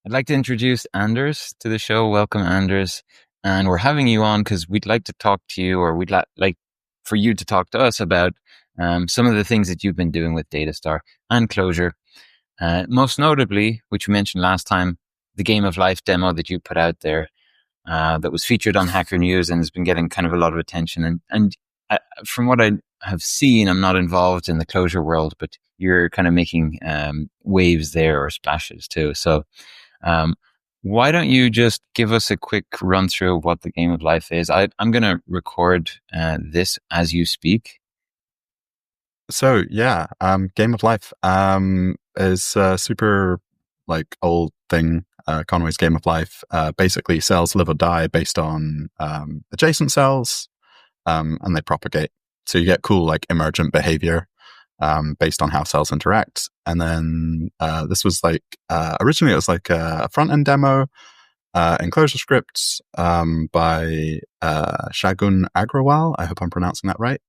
I'd like to introduce Anders to the show. Welcome, Anders. And we're having you on because we'd like to talk to you, or we'd like for you to talk to us about some of the things that you've been doing with Datastar and Clojure. Most notably, which we mentioned last time, the Game of Life demo that you put out there that was featured on Hacker News and has been getting kind of a lot of attention. And from what I have seen, I'm not involved in the Clojure world, but you're kind of making waves there, or splashes too. So um, why don't you just give us a quick run through of what the Game of Life is? I'm going to record this as you speak. So yeah, Game of Life is a super old thing. Conway's Game of Life basically cells live or die based on adjacent cells, and they propagate. So you get cool emergent behavior based on how cells interact. And then this was originally it was a front end demo in ClojureScript by Shagun Agrawal. I hope I'm pronouncing that right.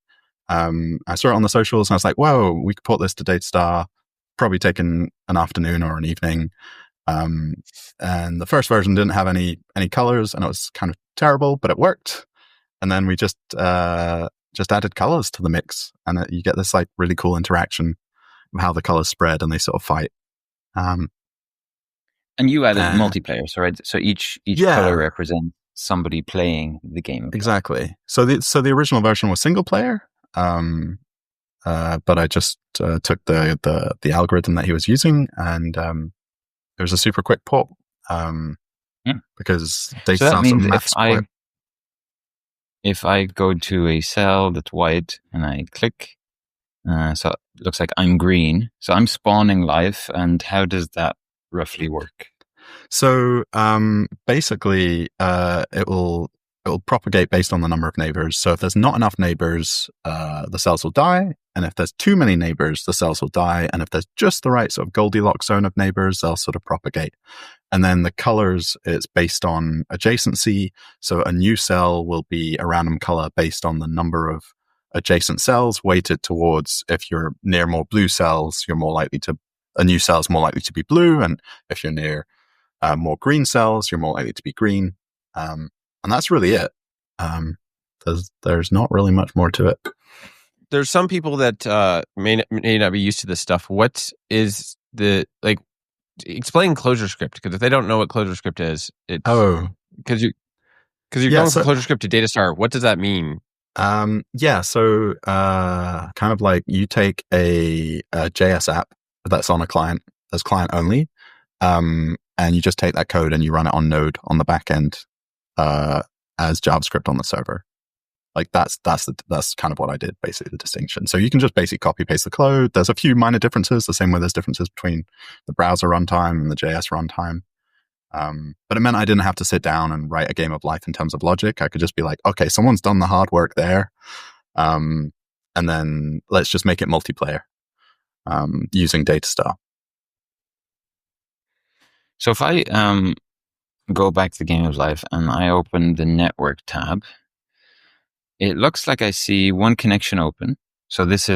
I saw it on the socials and I was like, whoa, we could port this to Datastar, probably taken an afternoon or an evening. And the first version didn't have any colors and it was kind of terrible, but it worked. And then we just added colors to the mix, and you get this really cool interaction of how the colors spread and they sort of fight. And you added multiplayer, so right? So each color represents somebody playing the game. Exactly. So the original version was single player. But I just took the algorithm that he was using, and it was a super quick port because Datastar. So that means if I go to a cell that's white and I click, so it looks like I'm green, so I'm spawning life. And how does that roughly work? So basically, it will propagate based on the number of neighbors. So if there's not enough neighbors, the cells will die. And if there's too many neighbors, the cells will die. And if there's just the right sort of Goldilocks zone of neighbors, they'll sort of propagate. And then the colors, it's based on adjacency. So a new cell will be a random color based on the number of adjacent cells weighted towards, if you're near more blue cells, a new cell is more likely to be blue. And if you're near more green cells, you're more likely to be green. And that's really it. There's not really much more to it. There's some people that may not be used to this stuff. What is explain ClojureScript, because if they don't know what ClojureScript is, it's because you're going from ClojureScript to Datastar. What does that mean? So kind of like you take a JS app that's on a client, as client only, and you just take that code and you run it on Node on the back end as JavaScript on the server. That's kind of what I did, basically, the distinction. So you can just basically copy paste the code. There's a few minor differences, the same way there's differences between the browser runtime and the JS runtime. But it meant I didn't have to sit down and write a Game of Life in terms of logic. I could just be like, okay, someone's done the hard work there. And then let's just make it multiplayer using Datastar. So if I go back to the Game of Life and I open the network tab, it looks like I see one connection open. So this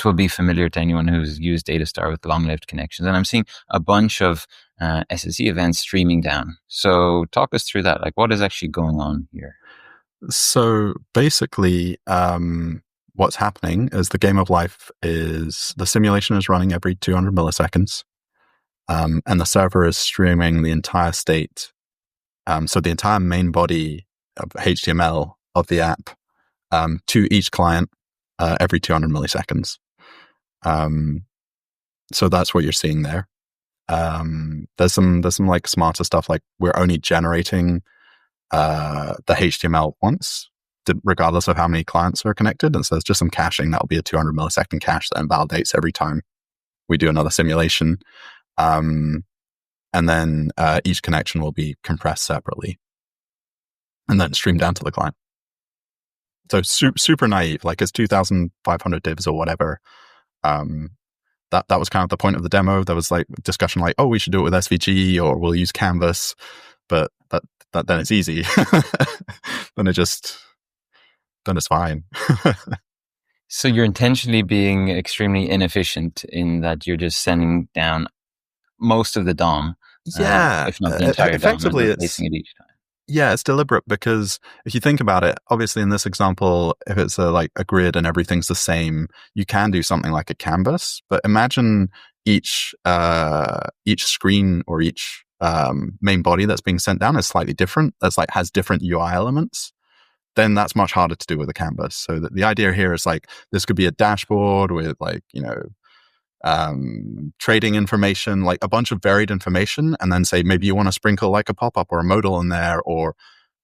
will be familiar to anyone who's used Datastar with long-lived connections. And I'm seeing a bunch of SSE events streaming down. So talk us through that. What is actually going on here? So basically, what's happening is the Game of Life the simulation is running every 200 milliseconds. And the server is streaming the entire state. So the entire main body of HTML of the app to each client every 200 milliseconds. So that's what you're seeing there. There's some smarter stuff, like we're only generating the HTML once, regardless of how many clients are connected. And so there's just some caching. That'll be a 200 millisecond cache that invalidates every time we do another simulation. And then each connection will be compressed separately and then streamed down to the client. So super naive, it's 2,500 divs or whatever. That was kind of the point of the demo. There was discussion oh, we should do it with SVG or we'll use Canvas, but then it's easy. then it's fine. So you're intentionally being extremely inefficient in that you're just sending down most of the DOM, Yeah, if not the entire DOM, and effectively, replacing it each time. Yeah, it's deliberate because if you think about it, obviously in this example, if it's like a grid and everything's the same, you can do something like a canvas. But imagine each screen or each main body that's being sent down is slightly different. That's like has different UI elements. Then that's much harder to do with a canvas. So the idea here is like this could be a dashboard with like trading information, like a bunch of varied information, and then say maybe you want to sprinkle like a pop-up or a modal in there, or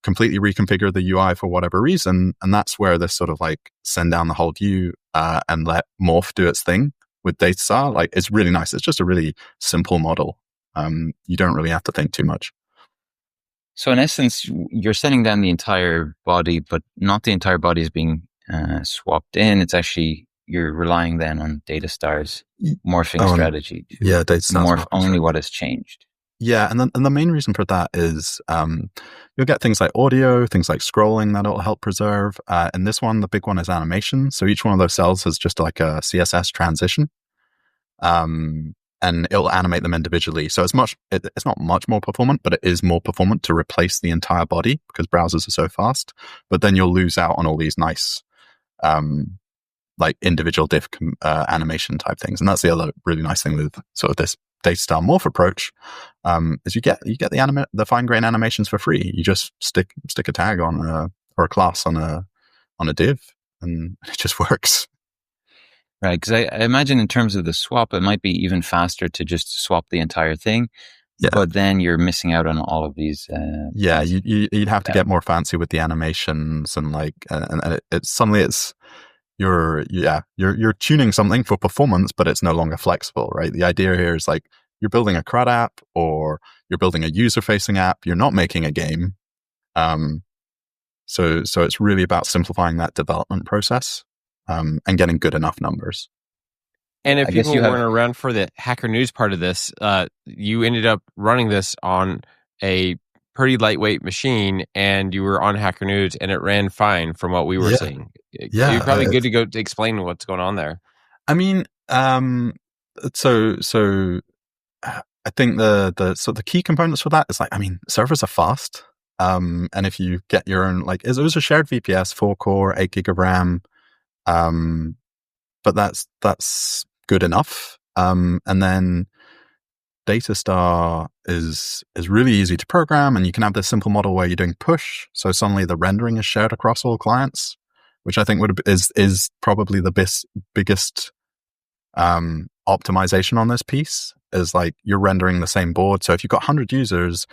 completely reconfigure the UI for whatever reason. And that's where this sort of like send down the whole view and let morph do its thing with Datastar. Like it's really nice. It's just a really simple model. You don't really have to think too much. So in essence, you're sending down the entire body, but not the entire body is being swapped in. It's actually you're relying then on Datastar's morphing strategy to morph only what has changed. Yeah, and the main reason for that is you'll get things like audio, things like scrolling that it'll help preserve. And this one, the big one is animation. So each one of those cells has just like a CSS transition. And it'll animate them individually. So it's not much more performant, but it is more performant to replace the entire body because browsers are so fast. But then you'll lose out on all these nice like individual diff animation type things. And that's the other really nice thing with sort of this Datastar morph approach, is you get the fine grained animations for free. You just stick a tag on or a class on a div, and it just works. Right, because I imagine in terms of the swap, it might be even faster to just swap the entire thing. Yeah. But then you're missing out on all of these. You'd have to get more fancy with the animations and like, and you're tuning something for performance, but it's no longer flexible, right? The idea here is like you're building a CRUD app or you're building a user-facing app. You're not making a game. So it's really about simplifying that development process and getting good enough numbers. And if people weren't around for the Hacker News part of this, you ended up running this on a pretty lightweight machine, and you were on Hacker News, and it ran fine from what we were seeing. Yeah, you're probably good to go to explain what's going on there. I mean, so I think the key components for that is like, I mean, servers are fast, and if you get your own, like, it was a shared VPS, 4-core, 8 gig of RAM, but that's good enough. And then Datastar is really easy to program, and you can have this simple model where you're doing push. So suddenly the rendering is shared across all clients, which I think is probably the biggest optimization on this piece. Is like you're rendering the same board. So if you've got 100 users,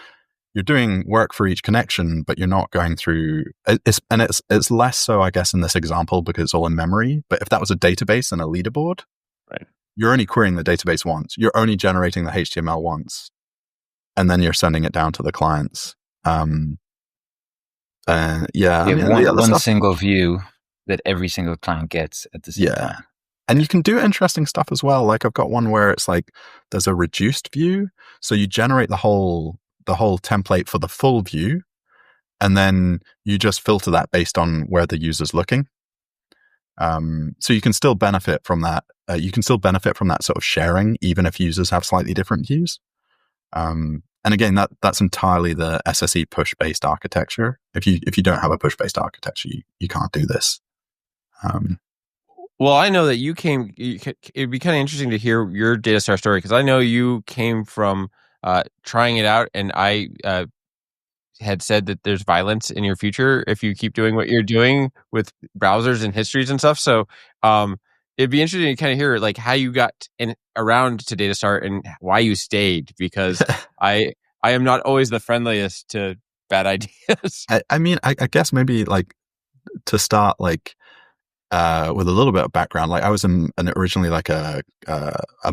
you're doing work for each connection, but you're not going through. It's less so, I guess, in this example because it's all in memory. But if that was a database and a leaderboard, right, you're only querying the database once. You're only generating the HTML once, and then you're sending it down to the clients. You have one single view that every single client gets at the same time. And you can do interesting stuff as well. Like I've got one where it's like there's a reduced view, so you generate the whole template for the full view, and then you just filter that based on where the user's looking. So you can still benefit from that. You can still benefit from that sort of sharing, even if users have slightly different views. And again, that's entirely the SSE push-based architecture. If you don't have a push-based architecture, you can't do this. Well, I know that it'd be kind of interesting to hear your Datastar story, because I know you came from trying it out, and I had said that there's violence in your future if you keep doing what you're doing with browsers and histories and stuff. So it'd be interesting to kind of hear like how you got around to Datastar and why you stayed, because I am not always the friendliest to bad ideas. I mean, I guess maybe like to start like with a little bit of background, like I was originally like a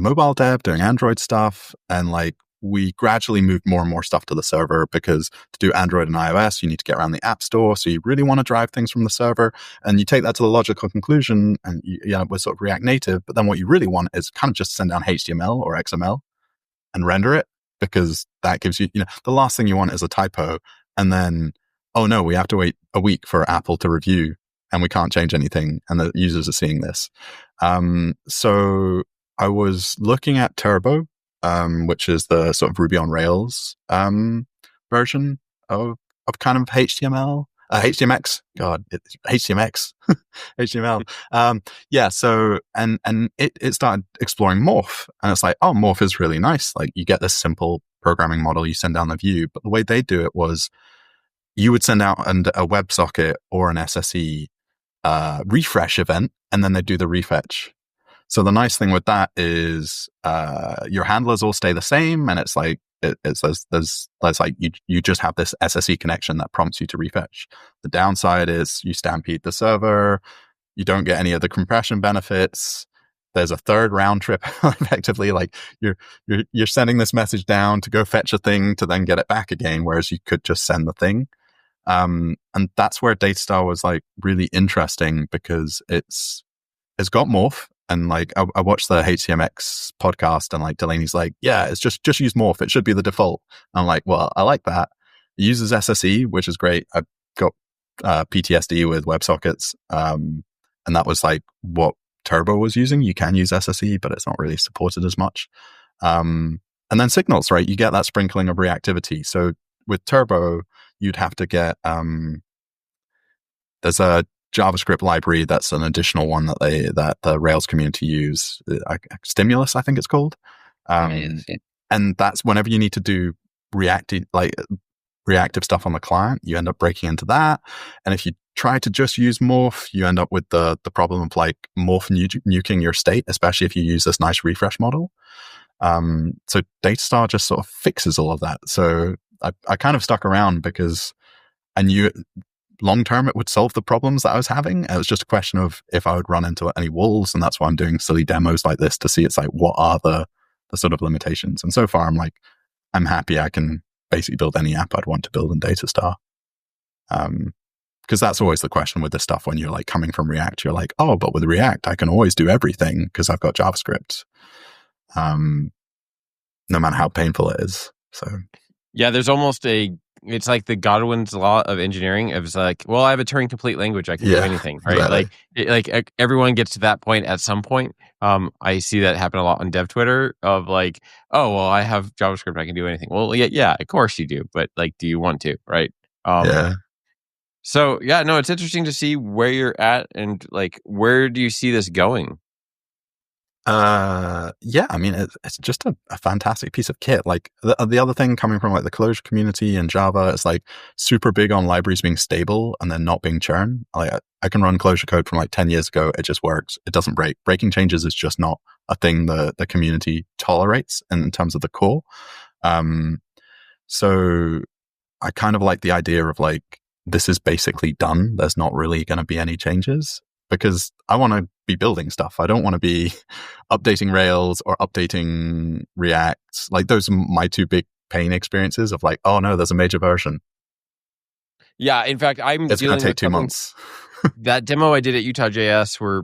mobile dev doing Android stuff, and like we gradually moved more and more stuff to the server because to do Android and iOS, you need to get around the App Store. So you really want to drive things from the server, and you take that to the logical conclusion, and we're sort of React Native. But then what you really want is kind of just send down HTML or XML and render it, because that gives you, the last thing you want is a typo, and then, oh no, we have to wait a week for Apple to review, and we can't change anything, and the users are seeing this. So I was looking at Turbo, which is the sort of Ruby on Rails version of kind of HTML. HTMX, God, HTMX, HTML. Yeah. So, and it started exploring Morph, and it's like, oh, Morph is really nice. Like, you get this simple programming model, you send down the view, but the way they do it was you would send out a WebSocket or an SSE refresh event, and then they do the refetch. So the nice thing with that is your handlers all stay the same, and it's like there's like you just have this SSE connection that prompts you to refetch. The downside is you stampede the server, you don't get any of the compression benefits. There's a third round trip effectively, like you're sending this message down to go fetch a thing to then get it back again, whereas you could just send the thing. And that's where Datastar was like really interesting, because it's got Morph. And like I watched the HTMX podcast, and like Delaney's like, yeah, it's just use Morph. It should be the default. And I'm like, well, I like that. It uses SSE, which is great. I've got PTSD with WebSockets, and that was like what Turbo was using. You can use SSE, but it's not really supported as much. And then signals, right? You get that sprinkling of reactivity. So with Turbo, you'd have to get there's a JavaScript library that's an additional one that the Rails community use. Stimulus, I think it's called. And that's whenever you need to do reactive stuff on the client, you end up breaking into that. And if you try to just use Morph, you end up with the problem of like Morph nuking your state, especially if you use this nice refresh model. So Datastar just sort of fixes all of that. So I kind of stuck around because I knew long term it would solve the problems that I was having. It was just a question of if I would run into any walls, and that's why I'm doing silly demos like this to see it's like what are the sort of limitations. And so far I'm happy I can basically build any app I'd want to build in Datastar. Because that's always the question with this stuff when you're like coming from React. You're like, oh, but with React I can always do everything because I've got JavaScript, no matter how painful it is. So yeah, there's almost it's like the Godwin's law of engineering. It was like, well, I have a Turing complete language. I can do anything, right? Exactly. Like everyone gets to that point at some point. I see that happen a lot on dev Twitter of like, oh, well, I have JavaScript. I can do anything. Well, yeah, of course you do. But like, do you want to, right? Yeah. So yeah, no, it's interesting to see where you're at and like, where do you see this going? Yeah, I mean, it's just a fantastic piece of kit. Like the other thing coming from like the Clojure community and Java, it's like super big on libraries being stable and then not being churn. Like I can run Clojure code from like 10 years ago. It just works. It doesn't break. Breaking changes is just not a thing the community tolerates in terms of the core. So I kind of like the idea of like, this is basically done. There's not really going to be any changes, because I want to be building stuff. I don't want to be updating Rails or updating React. Like those are my two big pain experiences of like, oh no, there's a major version. Yeah, in fact, it's going to take 2 months. That demo I did at Utah.js, we're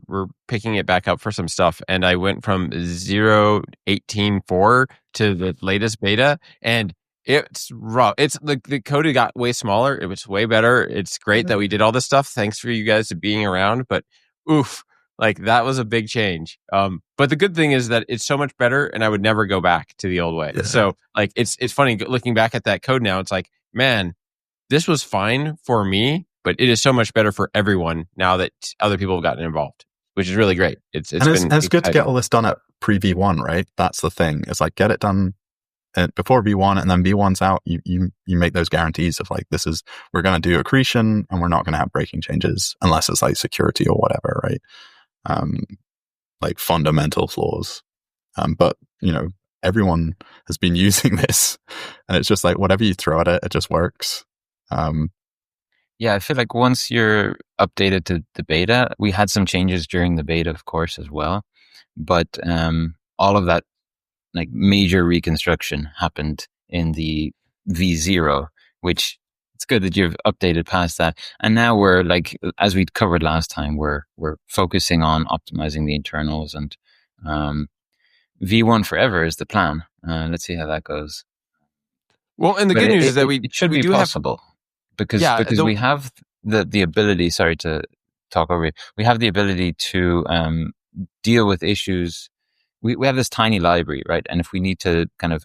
picking it back up for some stuff, and I went from 0.18.4 to the latest beta, and it's rough. It's the code got way smaller. It was way better. It's great that we did all this stuff. Thanks for you guys being around. But oof, like that was a big change. But the good thing is that it's so much better, and I would never go back to the old way. Yeah. So like it's funny looking back at that code now. It's like, man, this was fine for me, but it is so much better for everyone now that other people have gotten involved, which is really great. It's good to get all this done at pre V1, right? That's the thing. It's like get it done before V1, and then V1's out. You make those guarantees of like, we're going to do accretion, and we're not going to have breaking changes unless it's like security or whatever, right? Like fundamental flaws. But you know, everyone has been using this, and it's just like whatever you throw at it, it just works. Yeah, I feel like once you're updated to the beta, we had some changes during the beta, of course, as well. But all of that like major reconstruction happened in the V0, which it's good that you've updated past that. And now we're like, as we covered last time, we're focusing on optimizing the internals, and V1 forever is the plan. Let's see how that goes. Well, and the good news is that it should be possible because we have the ability. Sorry to talk over you. We have the ability to deal with issues we have this tiny library, right? And if we need to kind of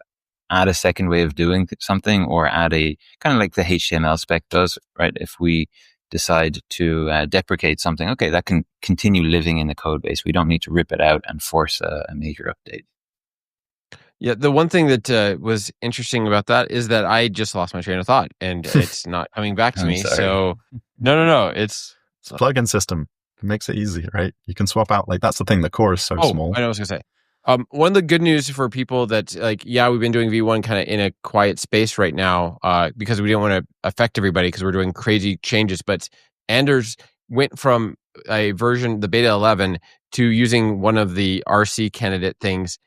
add a second way of doing something, or add a kind of like the HTML spec does, right? If we decide to deprecate something, okay, that can continue living in the code base. We don't need to rip it out and force a major update. Yeah, the one thing that was interesting about that is that I just lost my train of thought, and it's not coming back to I'm me. sorry. So, no, it's a plugin system. It makes it easy, right? You can swap out. Like, that's the thing. The core is so small. I know what I was gonna say. One of the good news for people that we've been doing V1 kind of in a quiet space right now, because we didn't want to affect everybody because we're doing crazy changes. But Anders went from a version, the beta 11, to using one of the RC candidate things,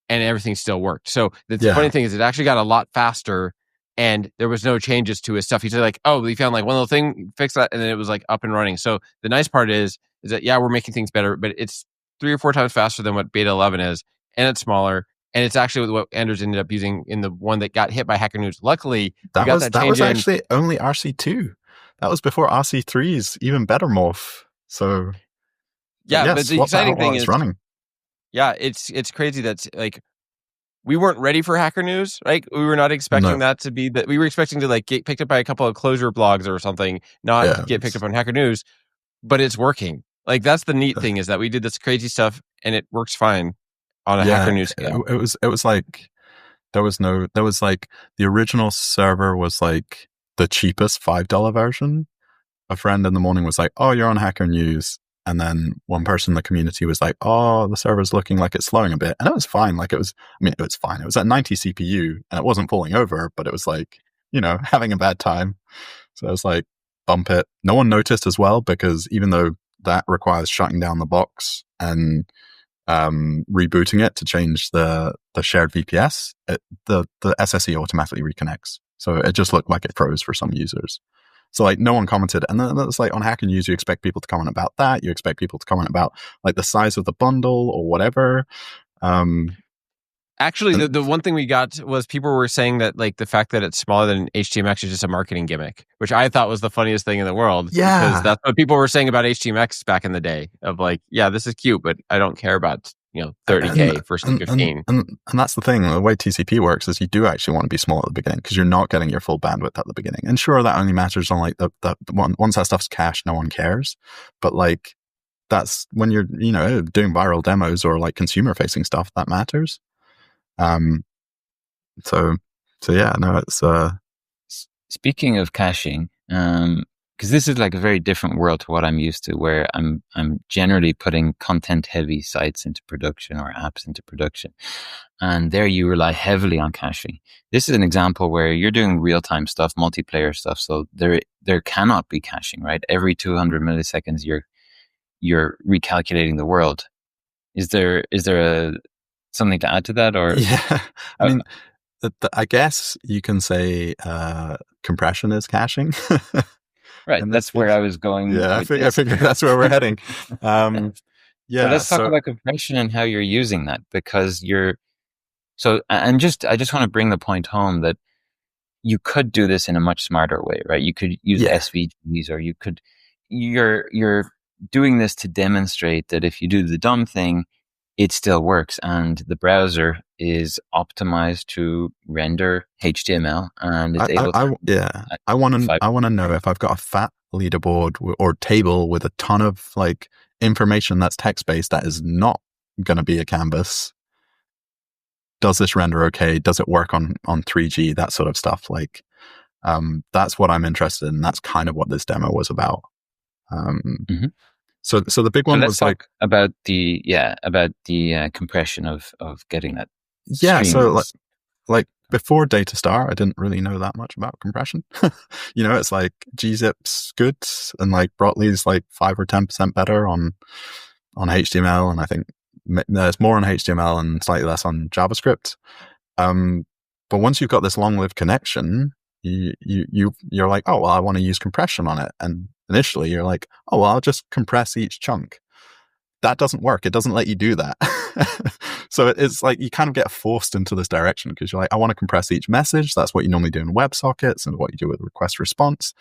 and everything still worked. So the funny thing is, it actually got a lot faster, and there was no changes to his stuff. He said like, "Oh, we found like one little thing, fix that," and then it was like up and running. So the nice part is that we're making things better, but it's 3 or 4 times faster than what beta 11 is, and it's smaller, and it's actually what Anders ended up using in the one that got hit by Hacker News. Luckily, that was actually only RC2. That was before RC3's even better morph. So but the exciting thing is running. Yeah, it's crazy that like we weren't ready for Hacker News, right? We were not expecting that to be that. We were expecting to like get picked up by a couple of Clojure blogs or something, not get picked up on Hacker News. But it's working. Like, that's the neat thing, is that we did this crazy stuff and it works fine on a Hacker News scale. It was like there was like the original server was like the cheapest $5 version. A friend in the morning was like, "Oh, you're on Hacker News." And then one person in the community was like, "Oh, the server's looking like it's slowing a bit." And it was fine. Like, it was fine. It was at 90 CPU and it wasn't falling over, but it was like, having a bad time. So I was like, bump it. No one noticed as well, because even though that requires shutting down the box and rebooting it to change the shared VPS, the SSE automatically reconnects. So it just looked like it froze for some users. So like no one commented. And then it's like on Hacker News, you expect people to comment about that. You expect people to comment about like the size of the bundle or whatever. Actually, the one thing we got was people were saying that like the fact that it's smaller than HTMX is just a marketing gimmick, which I thought was the funniest thing in the world. Yeah. Because that's what people were saying about HTMX back in the day, of like, yeah, this is cute, but I don't care about, $30K versus 15. And that's the thing. The way TCP works is you do actually want to be small at the beginning, because you're not getting your full bandwidth at the beginning. And sure, that only matters on like the one, once that stuff's cached, no one cares. But like, that's when you're, doing viral demos or like consumer facing stuff, that matters. So yeah, no, it's speaking of caching, because this is like a very different world to what I'm used to, where I'm generally putting content heavy sites into production or apps into production, and there you rely heavily on caching. This is an example where you're doing real time stuff, multiplayer stuff, so there cannot be caching, right? Every 200 milliseconds you're recalculating the world. Is there something to add to that, or I mean, I guess you can say compression is caching. Right, that's where I was going. Yeah, I figured that's where we're heading. So let's talk about compression and how you're using that, because I just want to bring the point home that you could do this in a much smarter way, right? You could use SVGs, or you're doing this to demonstrate that if you do the dumb thing, it still works, and the browser is optimized to render HTML, and it's able to. I want to know if I've got a fat leaderboard or table with a ton of like information that's text based that is not going to be a canvas. Does this render okay? Does it work on 3G? That sort of stuff. Like, that's what I'm interested in. That's kind of what this demo was about. So the big one was like about the compression of getting that. Yeah. So like before Datastar, I didn't really know that much about compression. It's like gzip's good, and like Brotli's like 5 or 10% better on HTML, and I think there's more on HTML and slightly less on JavaScript. But once you've got this long-lived connection, you're like, oh well, I want to use compression on it, and initially you're like, oh well, I'll just compress each chunk. That doesn't work. It doesn't let you do that. So it's like you kind of get forced into this direction, because you're like, I want to compress each message. That's what you normally do in WebSockets and what you do with request response.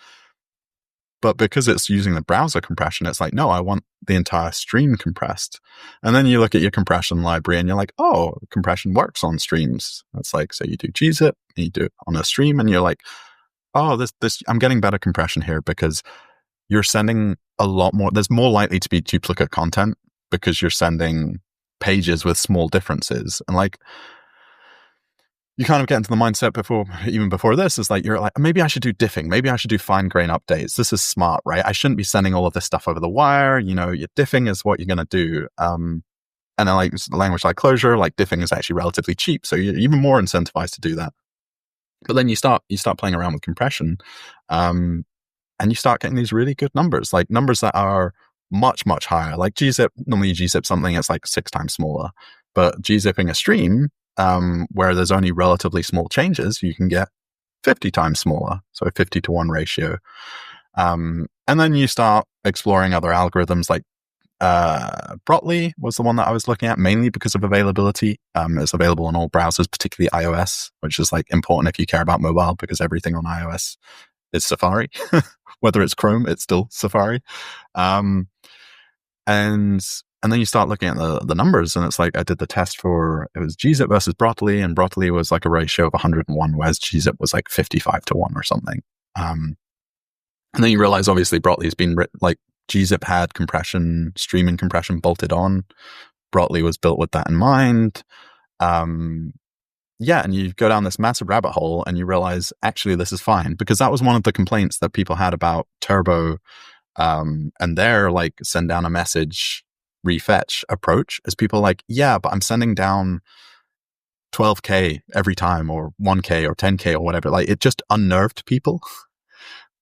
But because it's using the browser compression, it's like, no, I want the entire stream compressed. And then you look at your compression library and you're like, oh, compression works on streams. It's like, so you do gzip, and you do it on a stream, and you're like, oh, this I'm getting better compression here because you're sending a lot more. There's more likely to be duplicate content because you're sending pages with small differences. And like, you kind of get into the mindset even before this is like, you're like, maybe I should do diffing. Maybe I should do fine grain updates. This is smart, right? I shouldn't be sending all of this stuff over the wire. Your diffing is what you're going to do. And then like language like Clojure, like diffing is actually relatively cheap. So you're even more incentivized to do that. But then you start playing around with compression. And you start getting these really good numbers, like numbers that are much, much higher. Like gzip, normally you gzip something, it's like 6 times smaller. But gzipping a stream, where there's only relatively small changes, you can get 50 times smaller. So a 50-to-1 ratio. And then you start exploring other algorithms like Brotli was the one that I was looking at mainly because of availability. It's available on all browsers, particularly iOS, which is like important if you care about mobile because everything on iOS is Safari. Whether it's Chrome, it's still Safari. And then you start looking at the numbers, and it's like I did the test for, it was gzip versus Brotli, and Brotli was like a ratio of 101, whereas gzip was like 55-to-1 or something. And then you realize obviously Brotli's been like gzip had compression, streaming compression bolted on. Brotli was built with that in mind. Yeah, and you go down this massive rabbit hole and you realize actually this is fine, because that was one of the complaints that people had about Turbo and their like send down a message refetch approach is people like, yeah, but I'm sending down 12K every time or 1K or 10K or whatever. Like it just unnerved people.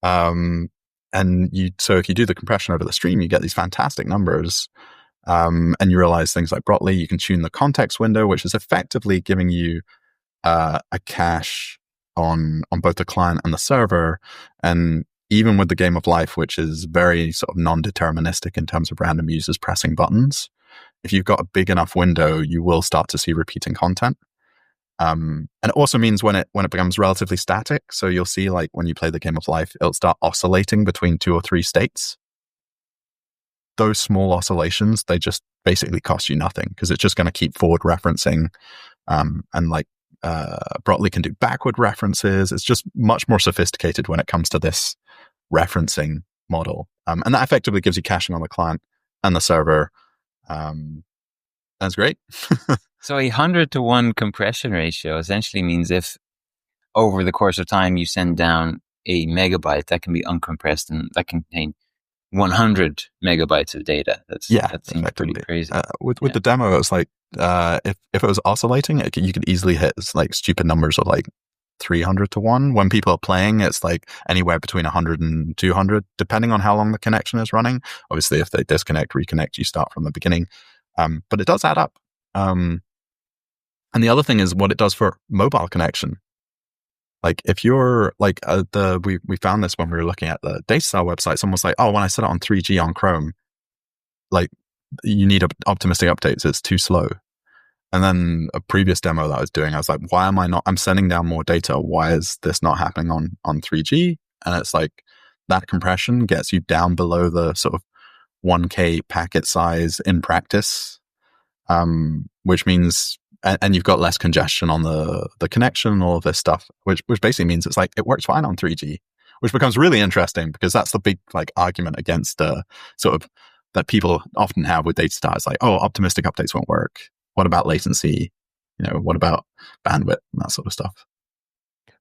So if you do the compression over the stream, you get these fantastic numbers. And you realize things like Brotli, you can tune the context window, which is effectively giving you a cache on both the client and the server. And even with the game of life, which is very sort of non-deterministic in terms of random users pressing buttons, if you've got a big enough window, you will start to see repeating content. And it also means when it becomes relatively static, so you'll see like when you play the game of life, it'll start oscillating between 2 or 3 states. Those small oscillations, they just basically cost you nothing because it's just going to keep forward referencing. And like Brotli can do backward references. It's just much more sophisticated when it comes to this referencing model. And that effectively gives you caching on the client and the server. That's great. So 100-to-1 compression ratio essentially means if over the course of time you send down a megabyte, that can be uncompressed and that can contain 100 megabytes of data. That seems pretty crazy. With the demo, it was like if it was oscillating, you could easily hit like stupid numbers of like 300-to-1. When people are playing, it's like anywhere between 100 and 200, depending on how long the connection is running. Obviously, if they disconnect, reconnect, you start from the beginning. But it does add up. And the other thing is what it does for mobile connection. Like if you're like we found this when we were looking at the Datastar website. Someone was like, "Oh, when I set it on 3G on Chrome, like you need optimistic updates. It's too slow." And then a previous demo that I was doing, I was like, "Why am I not? I'm sending down more data. Why is this not happening on 3G?" And it's like that compression gets you down below the sort of 1K packet size in practice, which means. And you've got less congestion on the connection and all of this stuff, which basically means it's like it works fine on 3G, which becomes really interesting because that's the big like argument against sort of that people often have with Datastar. It's like, oh, optimistic updates won't work. What about latency? What about bandwidth and that sort of stuff?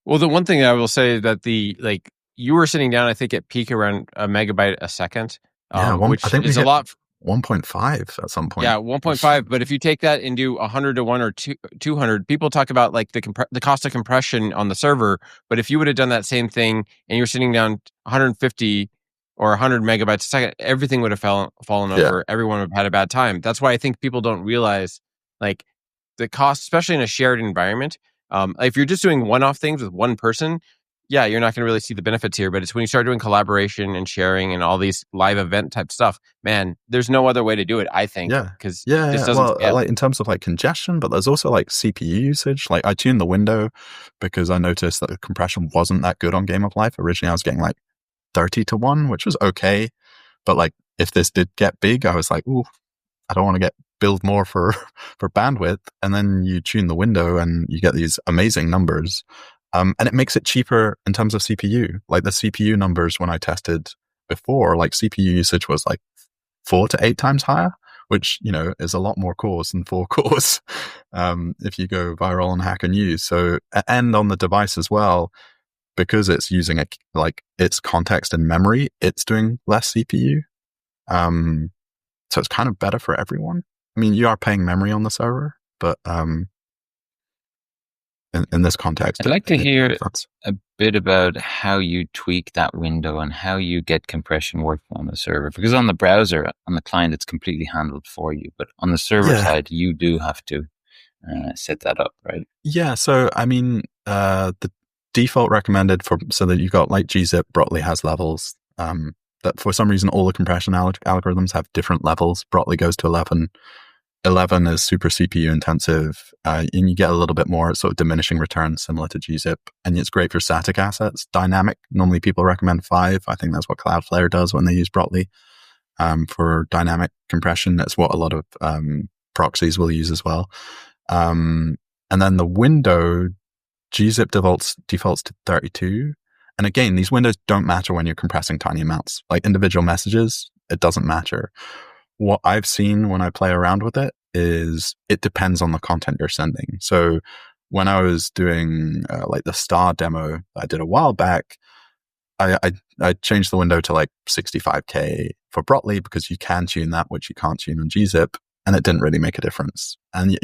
Well, the one thing I will say that you were sitting down, I think at peak around a megabyte a second, which I think is a lot. 1.5 at some point. Yeah, 1.5. But if you take that and do 100-to-1 or 200, people talk about like the cost of compression on the server. But if you would have done that same thing and you were sitting down 150 or 100 megabytes a second, everything would have fallen over. Everyone would have had a bad time. That's why I think people don't realize like the cost, especially in a shared environment. If you're just doing one-off things with one person, yeah, you're not going to really see the benefits here, but it's when you start doing collaboration and sharing and all these live event type stuff, man, there's no other way to do it, I think. Because this doesn't like in terms of like congestion, but there's also like CPU usage. Like I tuned the window because I noticed that the compression wasn't that good on Game of Life. Originally, I was getting like 30-1, which was okay. But like, if this did get big, I was like, ooh, I don't want to build more for bandwidth. And then you tune the window and you get these amazing numbers. And it makes it cheaper in terms of CPU. Like the CPU numbers when I tested before, like CPU usage was like 4 to 8 times higher, which, is a lot more cores than 4 cores if you go viral on Hacker News. So, and on the device as well, because it's using its context and memory, it's doing less CPU. So it's kind of better for everyone. I mean, you are paying memory on the server, but in this context, I'd like to hear a bit about how you tweak that window and how you get compression working on the server. Because on the browser, on the client, it's completely handled for you. But on the server side, you do have to set that up, right? Yeah. So, I mean, the default recommended so that you've got like gzip, Brotli has levels. That for some reason, all the compression algorithms have different levels. Brotli goes to 11. 11 is super CPU intensive, and you get a little bit more sort of diminishing returns similar to gzip, and it's great for static assets. Dynamic, normally people recommend 5. I think that's what Cloudflare does when they use Brotli for dynamic compression. That's what a lot of proxies will use as well. And then the window, gzip defaults to 32. And again, these windows don't matter when you're compressing tiny amounts. Like individual messages, it doesn't matter. What I've seen when I play around with it is it depends on the content you're sending. So when I was doing like the star demo I did a while back, I changed the window to like 65K for Brotli because you can tune that, which you can't tune on gzip, and it didn't really make a difference. And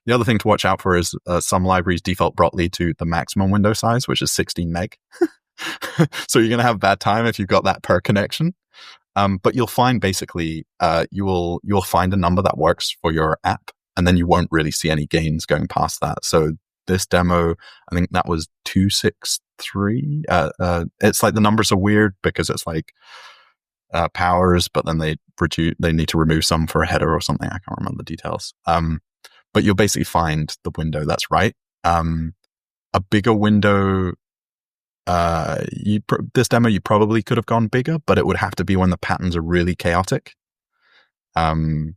the other thing to watch out for is some libraries default Brotli to the maximum window size, which is 16 meg. So you're going to have a bad time if you've got that per connection. But you'll find basically you'll find a number that works for your app, and then you won't really see any gains going past that. So this demo, I think that was 263. It's like the numbers are weird because it's like powers, but then they need to remove some for a header or something. I can't remember the details. But you'll basically find the window that's right. A bigger window. This demo you probably could have gone bigger, but it would have to be when the patterns are really chaotic. And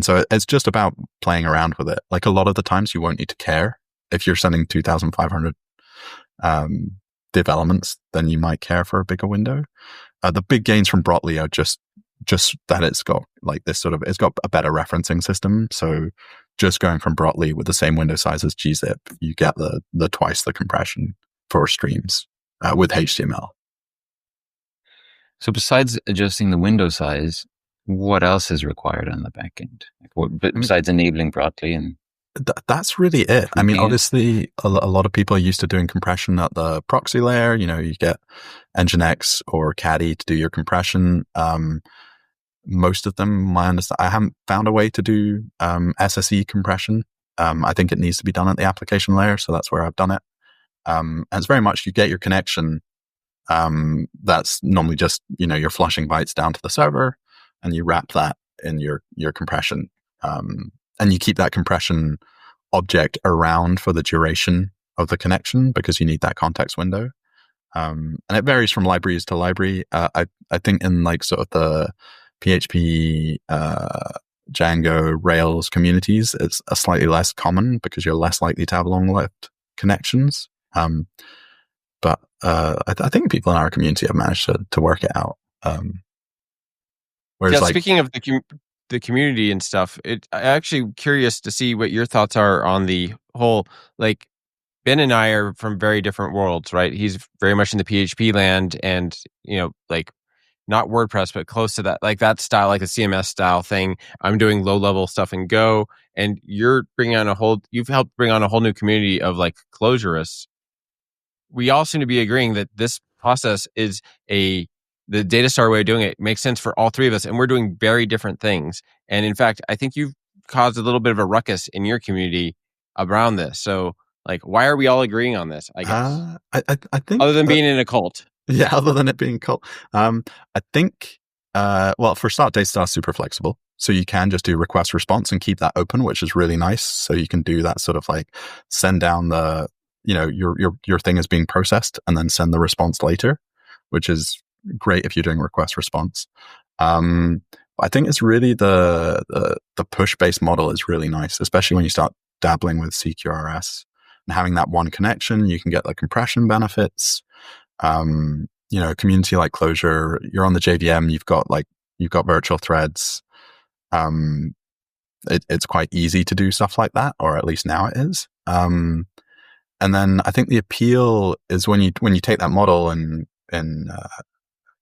so it's just about playing around with it. Like a lot of the times you won't need to care. If you're sending 2,500 developments, then you might care for a bigger window. The big gains from Brotli are just that it's got like this it's got a better referencing system. So just going from Brotli with the same window size as gzip, you get the twice the compression for streams. With HTML. So besides adjusting the window size, what else is required on the back end? Besides enabling Brotli and that's really it. I mean, obviously, a lot of people are used to doing compression at the proxy layer. You get Nginx or Caddy to do your compression. Most of them, I haven't found a way to do SSE compression. I think it needs to be done at the application layer, so that's where I've done it. And it's very much you get your connection. That's normally just, you're flushing bytes down to the server and you wrap that in your compression. And you keep that compression object around for the duration of the connection because you need that context window. And it varies from libraries to library. I think in like sort of the PHP, Django, Rails communities, it's a slightly less common because you're less likely to have long-lived connections. But I think people in our community have managed to work it out. Whereas speaking of the community and stuff, I'm actually curious to see what your thoughts are on the whole, like Ben and I are from very different worlds, right? He's very much in the PHP land and, like not WordPress, but close to that, like that style, like a CMS style thing. I'm doing low level stuff in Go, and you've helped bring on a whole new community of like Clojurists. We all seem to be agreeing that this process is the Datastar way of doing it makes sense for all three of us, and we're doing very different things. And in fact, I think you've caused a little bit of a ruckus in your community around this. So, like, why are we all agreeing on this? I guess I think other than being in a cult. Yeah, other than it being cult. I think, well, for start, Datastar is super flexible. So you can just do request response and keep that open, which is really nice. So you can do that sort of like send down your thing is being processed and then send the response later, which is great if you're doing request response. I think it's really the push-based model is really nice, especially when you start dabbling with CQRS and having that one connection. You can get the compression benefits. A community like Clojure, you're on the JVM, you've got virtual threads. It's quite easy to do stuff like that, or at least now it is. And then I think the appeal is when you take that model and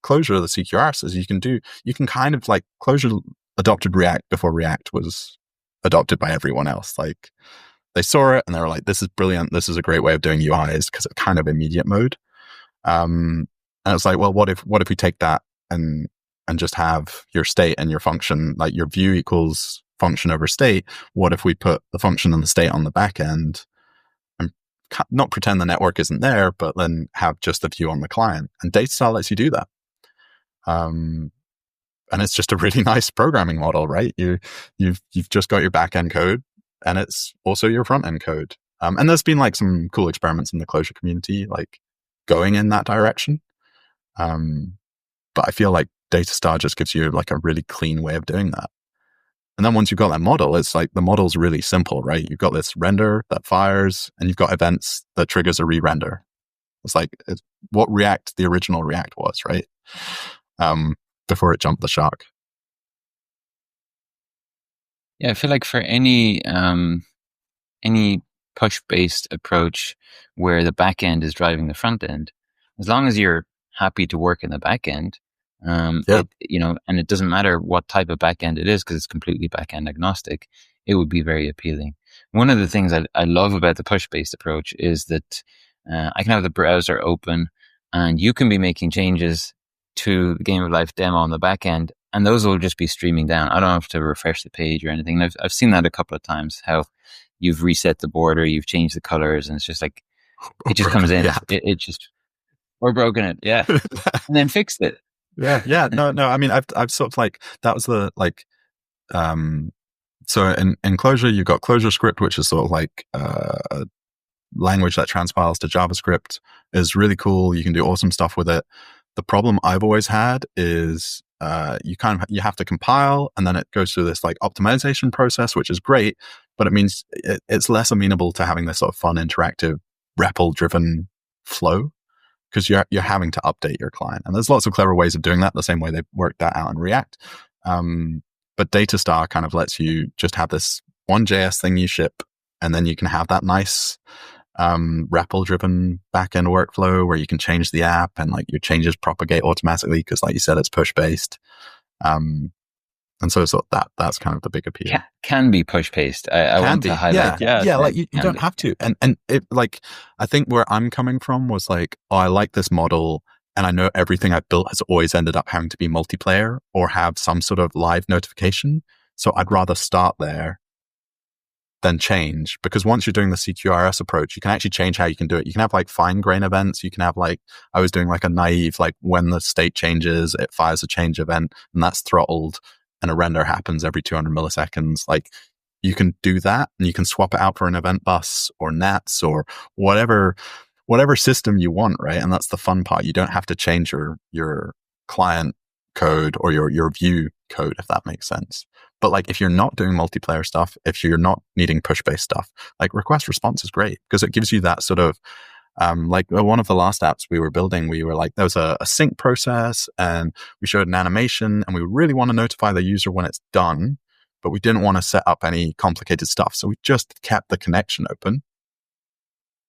Clojure, the CQRS, is you can kind of like Clojure adopted React before React was adopted by everyone else. Like they saw it and they were like, this is brilliant. This is a great way of doing UIs because it's kind of immediate mode. And it's like, well, what if we take that and just have your state and your function, like your view equals function over state? What if we put the function and the state on the back end and not pretend the network isn't there, but then have just the view on the client? And Datastar lets you do that. And it's just a really nice programming model, right? You've just got your back end code and it's also your front end code. And there's been like some cool experiments in the Clojure community, like going in that direction. But I feel like Datastar just gives you like a really clean way of doing that. And then once you've got that model, it's like the model's really simple, right? You've got this render that fires and you've got events that triggers a re-render. It's like what the original React was, right? Before it jumped the shark. Yeah, I feel like for any push-based approach where the back end is driving the front end, as long as you're happy to work in the back end, and it doesn't matter what type of back end it is because it's completely back end agnostic, it would be very appealing. One of the things I love about the push-based approach is that I can have the browser open and you can be making changes to the Game of Life demo on the back end, and those will just be streaming down. I don't have to refresh the page or anything. And I've seen that a couple of times, how you've reset the border, you've changed the colors, and it's just like, it just comes in. It just, or broken it. Yeah. And then fixed it. Yeah. No. I mean, I've sort of like, that was the, like, so in Clojure, you've got Clojure script, which is sort of like, a language that transpiles to JavaScript. Is really cool. You can do awesome stuff with it. The problem I've always had is, you have to compile and then it goes through this like optimization process, which is great, but it means it's less amenable to having this sort of fun, interactive, REPL driven flow because you're having to update your client. And there's lots of clever ways of doing that, the same way they worked that out in React. But Datastar kind of lets you just have this one JS thing you ship, and then you can have that nice REPL driven backend workflow where you can change the app and like your changes propagate automatically because, like you said, it's push based. And so that's kind of the big appeal. Can be push based. I want to highlight. Yeah, like you don't have to. And it, like, I think where I'm coming from was like, oh, I like this model, and I know everything I've built has always ended up having to be multiplayer or have some sort of live notification. So I'd rather start there than change, because once you're doing the CQRS approach, you can actually change how you can do it. You can have like fine grain events. You can have like, I was doing like a naive, like when the state changes, it fires a change event and that's throttled and a render happens every 200 milliseconds. Like you can do that and you can swap it out for an event bus or Nats or whatever system you want, right? And that's the fun part. You don't have to change your client code or your view code, if that makes sense. But like if you're not doing multiplayer stuff, if you're not needing push-based stuff, like request response is great because it gives you that sort of like one of the last apps we were building, we were like, there was a sync process and we showed an animation and we really want to notify the user when it's done, but we didn't want to set up any complicated stuff. So we just kept the connection open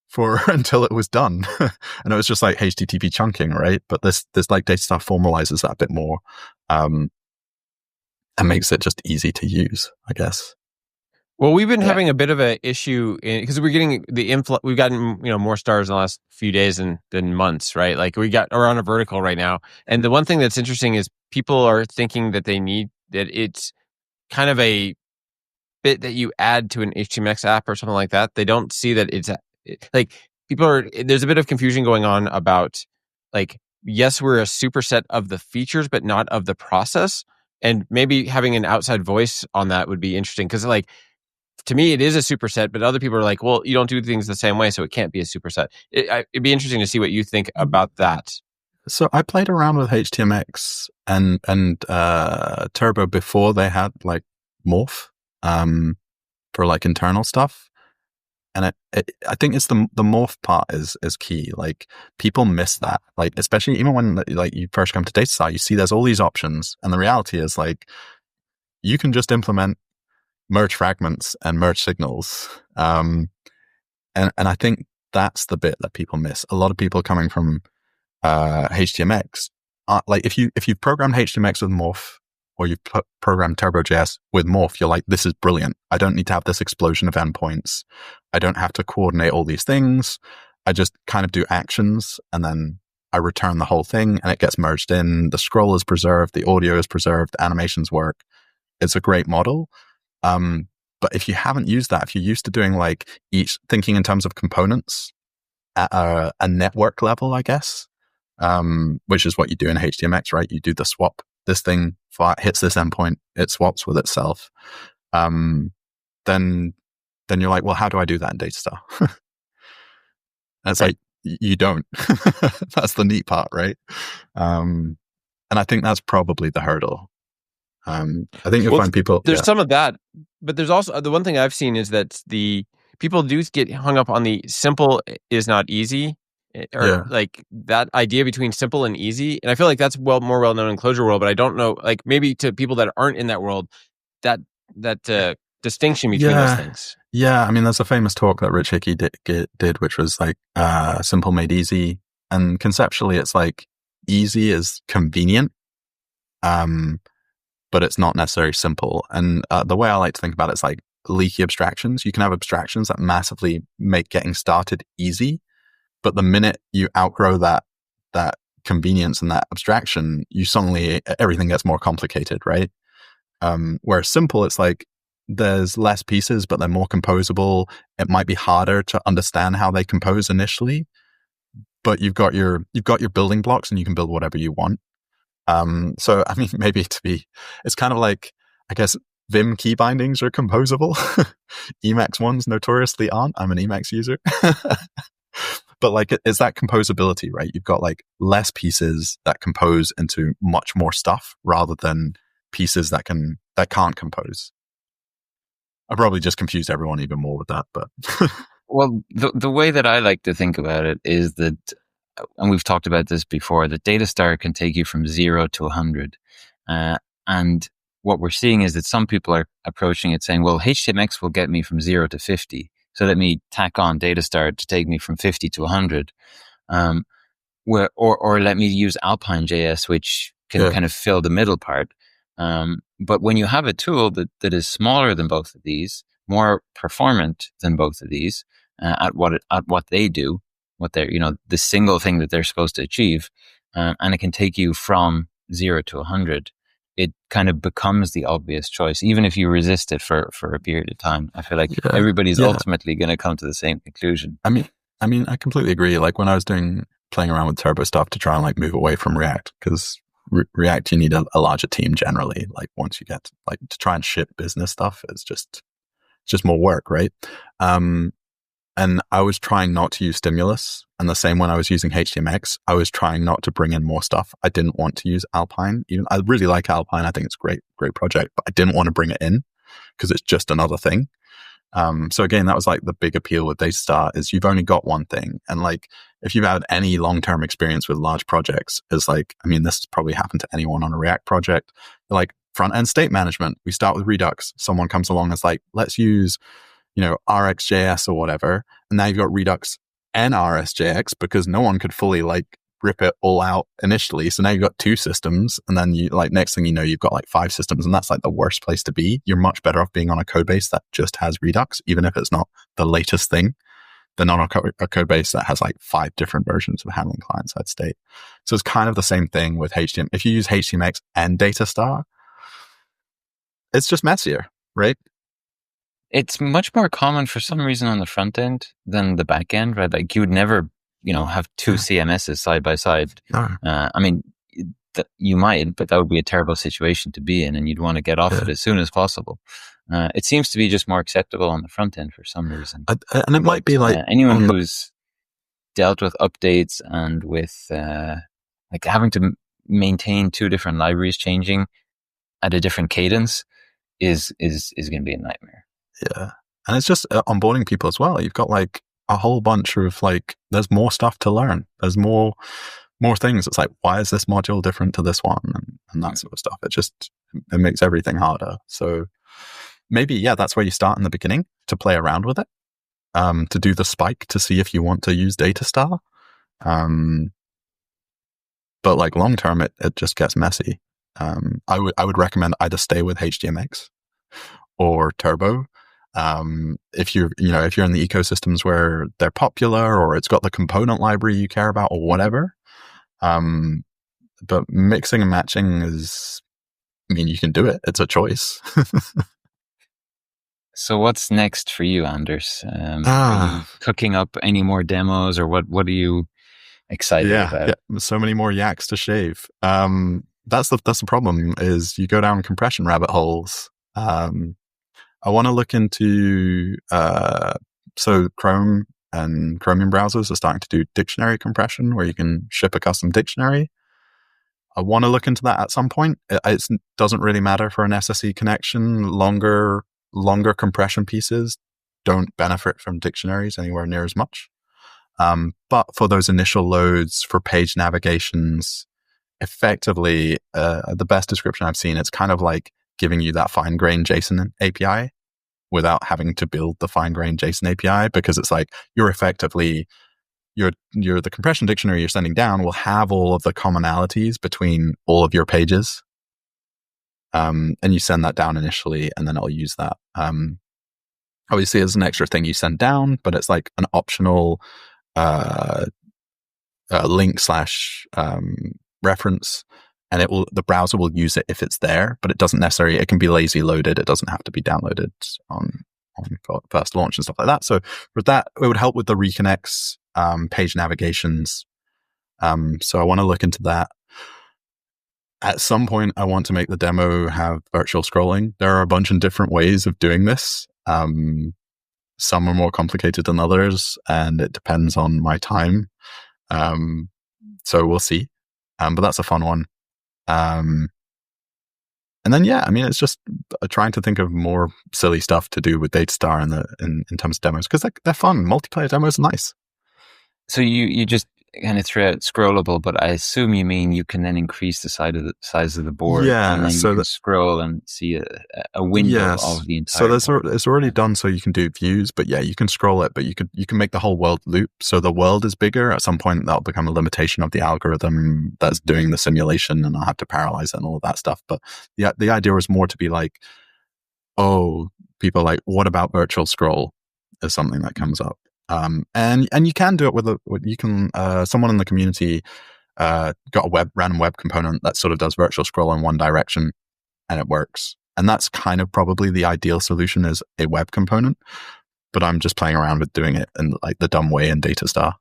for until it was done. And it was just like HTTP chunking, right? But this like Datastar formalizes that a bit more. And makes it just easy to use, I guess. Well, we've been having a bit of an issue because we're getting we've gotten more stars in the last few days than months, right? Like we're on a vertical right now, and the one thing that's interesting is people are thinking that it's kind of a bit that you add to an HTMX app or something like that. They don't see that like there's a bit of confusion going on about like, yes, we're a superset of the features, but not of the process. And maybe having an outside voice on that would be interesting because, like, to me, it is a superset, but other people are like, well, you don't do things the same way, so it can't be a superset. It'd be interesting to see what you think about that. So I played around with HTMX and Turbo before they had like Morph for like internal stuff. And I think it's the morph part is key. Like people miss that. Like especially even when like you first come to Datastar, you see there's all these options, and the reality is like you can just implement merge fragments and merge signals. And I think that's the bit that people miss. A lot of people coming from HTMX, like if you've programmed HTMX with Morph, or you've programmed Turbo.js with Morph, you're like, this is brilliant. I don't need to have this explosion of endpoints. I don't have to coordinate all these things. I just kind of do actions, and then I return the whole thing, and it gets merged in. The scroll is preserved, the audio is preserved, the animations work. It's a great model. But if you haven't used that, if you're used to doing like each thinking in terms of components at a network level, I guess, which is what you do in HTMX, right? You do the swap. This thing hits this endpoint, it swaps with itself. Then you're like, well, how do I do that in Datastar? And it's like, you don't. That's the neat part, right? And I think that's probably the hurdle. I think you'll find people. There's some of that, but there's also the one thing I've seen is that the people do get hung up on the simple is not easy, or like that idea between simple and easy. And I feel like that's more well known in Clojure world, but I don't know, like maybe to people that aren't in that world, that distinction between those things. Yeah, I mean, there's a famous talk that Rich Hickey did, which was like simple made easy, and conceptually, it's like easy is convenient. But it's not necessarily simple. And the way I like to think about it is like leaky abstractions. You can have abstractions that massively make getting started easy, but the minute you outgrow that convenience and that abstraction, you suddenly, everything gets more complicated, right? Whereas simple, it's like there's less pieces, but they're more composable. It might be harder to understand how they compose initially, but you've got your building blocks, and you can build whatever you want. So, I mean, maybe it's kind of like, I guess, Vim key bindings are composable. Emacs ones notoriously aren't. I'm an Emacs user. But like, it's that composability, right? You've got like less pieces that compose into much more stuff rather than pieces that can't compose. I probably just confused everyone even more with that, but. Well, the way that I like to think about it is that, and we've talked about this before, that Datastar can take you from 0 to 100. And what we're seeing is that some people are approaching it saying, well, HTMX will get me from 0 to 50. So let me tack on Datastar to take me from 50 to 100. Or let me use Alpine.js, which can kind of fill the middle part. But when you have a tool that is smaller than both of these, more performant than both of these, at what they do, what they're, the single thing that they're supposed to achieve, and it can take you from 0 to 100, it kind of becomes the obvious choice, even if you resist it for a period of time. I feel like everybody's ultimately going to come to the same conclusion. I mean, I completely agree. Like when I was playing around with Turbo stuff to try and like move away from React, because React, you need a larger team generally. Like once you get like to try and ship business stuff, it's just more work, right? And I was trying not to use stimulus. And the same when I was using HTMX, I was trying not to bring in more stuff. I didn't want to use Alpine. Even I really like Alpine. I think it's a great project, but I didn't want to bring it in because it's just another thing. So again, that was like the big appeal with Datastar is you've only got one thing. And like, if you've had any long-term experience with large projects, is like, I mean, this has probably happened to anyone on a React project. Like front-end state management, we start with Redux. Someone comes along and is like, let's use RxJS or whatever. And now you've got Redux and RxJX because no one could fully like rip it all out initially. So now you've got two systems, and then you like next thing you know, you've got like 5 systems, and that's like the worst place to be. You're much better off being on a code base that just has Redux, even if it's not the latest thing, than on a code base that has like 5 different versions of handling client-side state. So it's kind of the same thing with HTML. If you use HTMX and Datastar, it's just messier, right? It's much more common for some reason on the front end than the back end, right? Like you would never, have 2 CMSs side by side. No. I mean, you might, but that would be a terrible situation to be in, and you'd want to get off it as soon as possible. It seems to be just more acceptable on the front end for some reason. And it might be like anyone who's dealt with updates and with like having to maintain two different libraries changing at a different cadence is going to be a nightmare. Yeah. And it's just onboarding people as well. You've got like a whole bunch of like, there's more stuff to learn. There's more things. It's like, why is this module different to this one? And that sort of stuff. It makes everything harder. So maybe, yeah, that's where you start in the beginning to play around with it, to do the spike to see if you want to use Datastar. But like long term, it just gets messy. I would recommend either stay with HTMX or Turbo. If you're in the ecosystems where they're popular, or it's got the component library you care about, or whatever. But mixing and matching you can do it. It's a choice. So what's next for you, Anders? Are you cooking up any more demos, or what are you excited about? Yeah, so many more yaks to shave. That's the problem, is you go down compression rabbit holes. I want to look into so Chrome and Chromium browsers are starting to do dictionary compression, where you can ship a custom dictionary. I want to look into that at some point. It doesn't really matter for an SSE connection. Longer compression pieces don't benefit from dictionaries anywhere near as much. But for those initial loads, for page navigations, effectively, the best description I've seen, it's kind of like giving you that fine-grained JSON API without having to build the fine-grained JSON API, because it's like you're effectively, the compression dictionary you're sending down will have all of the commonalities between all of your pages. And you send that down initially, and then I'll use that. Obviously, as an extra thing you send down, but it's like an optional link / reference, and the browser will use it if it's there, but it doesn't necessarily. It can be lazy loaded. It doesn't have to be downloaded on first launch and stuff like that. So with that, it would help with the reconnects, page navigations. So I want to look into that. At some point, I want to make the demo have virtual scrolling. There are a bunch of different ways of doing this. Some are more complicated than others, and it depends on my time. So we'll see. But that's a fun one. And then, yeah, it's just trying to think of more silly stuff to do with Datastar in terms of demos, because they're fun. Multiplayer demos are nice. So you just kind of threw out scrollable, but I assume you mean you can then increase the size of the board, and then you can scroll and see a window of the entire. So it's already done, so you can do views, but yeah, you can scroll it, but you can make the whole world loop. So the world is bigger. At some point, that'll become a limitation of the algorithm that's doing the simulation, and I'll have to parallelize it and all of that stuff. But the idea was more to be like, oh, people are like, what about virtual scroll? Is something that comes up. And you can do it someone in the community got a random web component that sort of does virtual scroll in one direction, and it works. And that's kind of probably the ideal solution, is a web component. But I'm just playing around with doing it in like the dumb way in Datastar,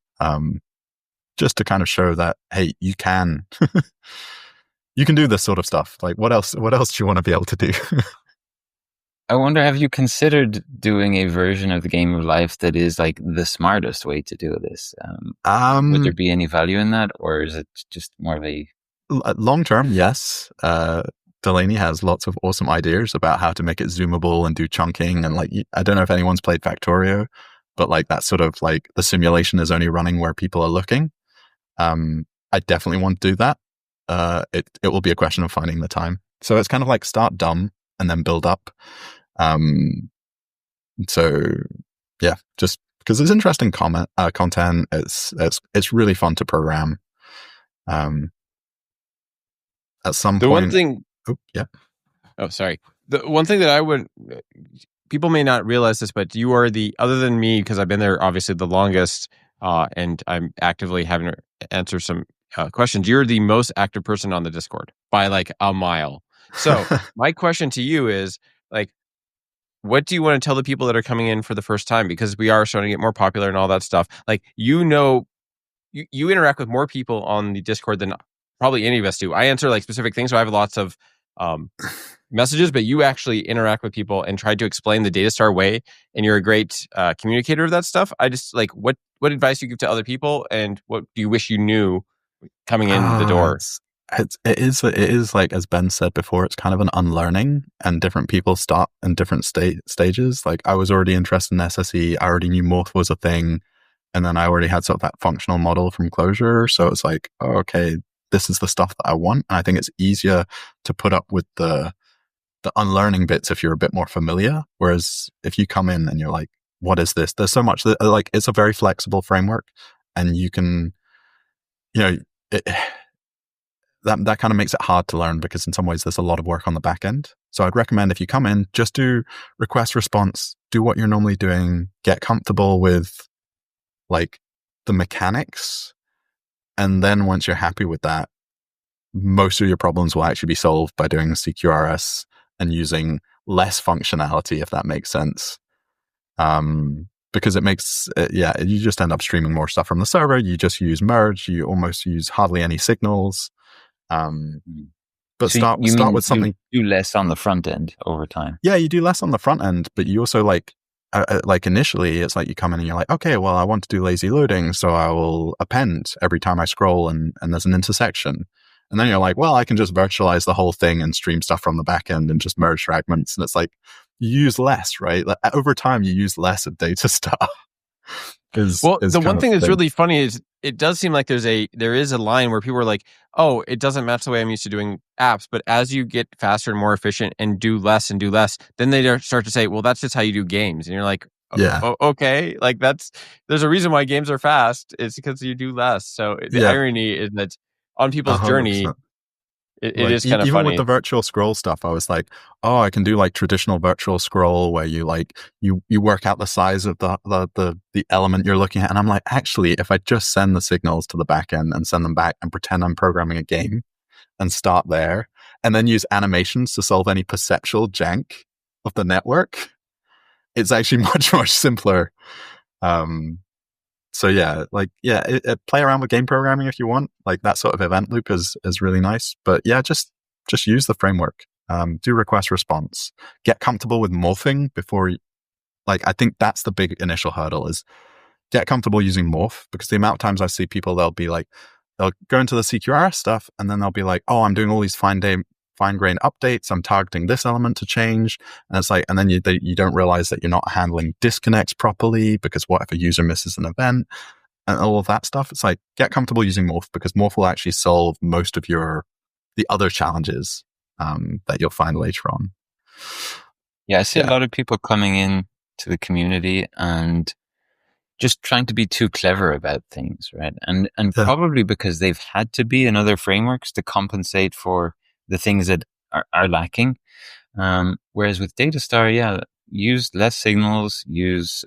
just to kind of show that, hey, you can you can do this sort of stuff. Like, what else do you want to be able to do? I wonder, have you considered doing a version of the Game of Life that is like the smartest way to do this? Would there be any value in that, or is it just more of a long term? Yes. Delaney has lots of awesome ideas about how to make it zoomable and do chunking, and like, I don't know if anyone's played Factorio, but like that sort of like the simulation is only running where people are looking. I definitely want to do that. It will be a question of finding the time. So it's kind of like start dumb and then build up. So yeah, just because it's interesting content, it's really fun to program. At some point, one thing. Oh, yeah. Oh, sorry. The one thing that people may not realize this, but you are other than me, because I've been there obviously the longest, and I'm actively having to answer some questions. You're the most active person on the Discord by like a mile. So my question to you is, like, what do you want to tell the people that are coming in for the first time? Because we are starting to get more popular and all that stuff. Like, you interact with more people on the Discord than probably any of us do. I answer like specific things, so I have lots of messages, but you actually interact with people and try to explain the Datastar way, and you're a great communicator of that stuff. I just like, what advice you give to other people, and what do you wish you knew coming in the door. It is like, as Ben said before, it's kind of an unlearning, and different people start in different stages. Like, I was already interested in SSE. I already knew Morph was a thing. And then I already had sort of that functional model from Clojure. So it's like, oh, okay, this is the stuff that I want. And I think it's easier to put up with the unlearning bits if you're a bit more familiar. Whereas if you come in and you're like, what is this? There's so much that, like, it's a very flexible framework, and you can, that kind of makes it hard to learn, because in some ways there's a lot of work on the back end. So I'd recommend, if you come in, just do request response, do what you're normally doing, get comfortable with like the mechanics. And then once you're happy with that, most of your problems will actually be solved by doing CQRS and using less functionality, if that makes sense. Because it makes, you just end up streaming more stuff from the server. You just use merge. You almost use hardly any signals. But So start with something. You do less on the front end over time. Yeah, you do less on the front end, but you also like initially, it's like you come in and you're like, okay, well, I want to do lazy loading, so I will append every time I scroll and there's an intersection. And then you're like, well, I can just virtualize the whole thing and stream stuff from the back end and just merge fragments. And it's like, you use less, right? Like, over time, you use less of Datastar. The one thing that's really funny is it does seem like there is a line where people are like, oh, it doesn't match the way I'm used to doing apps. But as you get faster and more efficient and do less, then they start to say, well, that's just how you do games. And you're like, okay, like there's a reason why games are fast. It's because you do less. So the irony is that on people's 100%. Journey, it is kind of even funny. With the virtual scroll stuff, I was like, oh, I can do like traditional virtual scroll where you like you work out the size of the element you're looking at. And I'm like, actually, if I just send the signals to the back end and send them back and pretend I'm programming a game and start there, and then use animations to solve any perceptual jank of the network, it's actually much, much simpler. So play around with game programming if you want. Like, that sort of event loop is really nice. But yeah, just use the framework. Do request response. Get comfortable with morphing before. I think that's the big initial hurdle, is get comfortable using morph, because the amount of times I see people, they'll go into the CQRS stuff and then they'll be like, oh, I'm doing all these fine-grained updates. I'm targeting this element to change. And it's like, and then you don't realize that you're not handling disconnects properly, because what if a user misses an event and all of that stuff? It's like, get comfortable using morph, because morph will actually solve most of the other challenges that you'll find later on. Yeah, I see a lot of people coming in to the community and just trying to be too clever about things, right? And probably because they've had to be in other frameworks to compensate for the things that are lacking. Whereas with Datastar, use less signals, use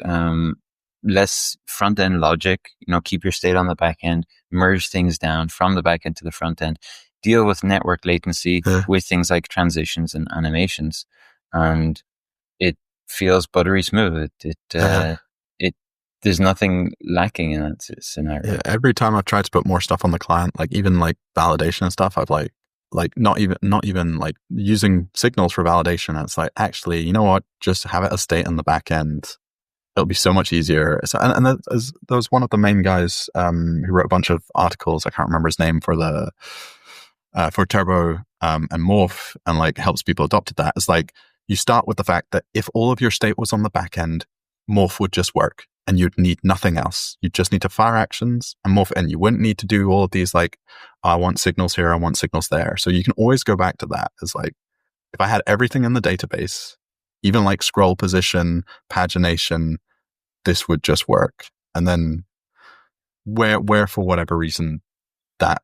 less front end logic, keep your state on the back end, merge things down from the back end to the front end, deal with network latency with things like transitions and animations. And it feels buttery smooth. There's nothing lacking in that scenario. Yeah, every time I've tried to put more stuff on the client, like even like validation and stuff, I've like not even like using signals for validation. It's like, actually, you know what? Just have it as state on the back end. It'll be so much easier. So, and there was one of the main guys who wrote a bunch of articles. I can't remember his name, for Turbo and Morph, and like helps people adopt that. It's like, you start with the fact that if all of your state was on the back end, Morph would just work. And you'd need nothing else. You'd just need to fire actions and morph, and you wouldn't need to do all of these like, I want signals here, I want signals there. So you can always go back to that. As like, if I had everything in the database, even like scroll position, pagination, this would just work. And then where for whatever reason that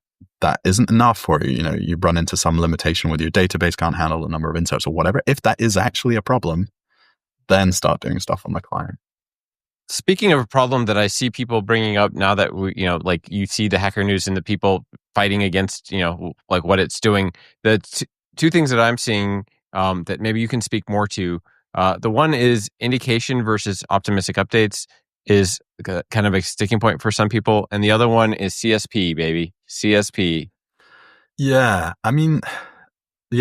isn't enough, or you run into some limitation with your database can't handle the number of inserts or whatever, if that is actually a problem, then start doing stuff on the client. Speaking of a problem that I see people bringing up now that we, like you see the Hacker News and the people fighting against, like what it's doing. The two things that I'm seeing that maybe you can speak more to. The one is indication versus optimistic updates is kind of a sticking point for some people, and the other one is CSP, baby, CSP. Yeah, I mean,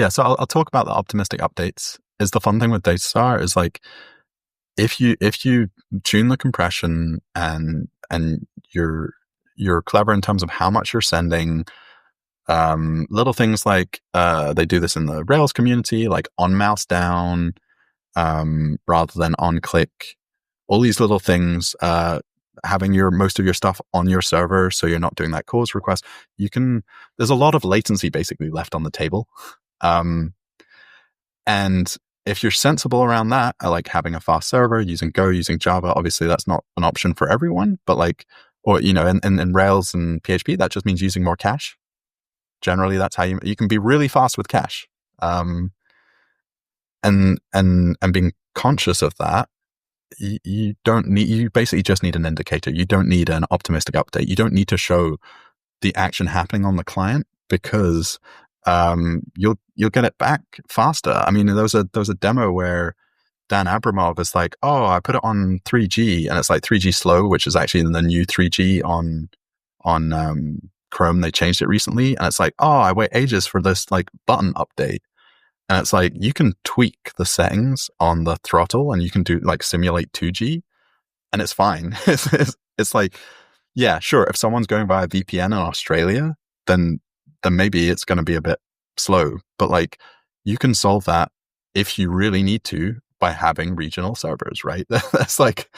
So I'll talk about the optimistic updates. Is the fun thing with Datastar is like, if you tune the compression and you're clever in terms of how much you're sending. Little things like they do this in the Rails community, like on mouse down rather than on click. All these little things, having most of your stuff on your server, so you're not doing that cause request. There's a lot of latency basically left on the table, and if you're sensible around that, like having a fast server, using Go, using Java, obviously that's not an option for everyone, but in Rails and PHP, that just means using more cache. Generally, that's how you can be really fast with cache. And being conscious of that, you basically just need an indicator. You don't need an optimistic update. You don't need to show the action happening on the client, because you'll get it back faster. I mean, there was a demo where Dan Abramov is like, oh, I put it on 3G and it's like 3G slow, which is actually the new 3G on Chrome. They changed it recently, and it's like, oh, I wait ages for this like button update. And it's like, you can tweak the settings on the throttle and you can do like simulate 2G and it's fine. It's like, yeah, sure. If someone's going via VPN in Australia, then maybe it's going to be a bit slow, but like you can solve that if you really need to by having regional servers, right? That's like,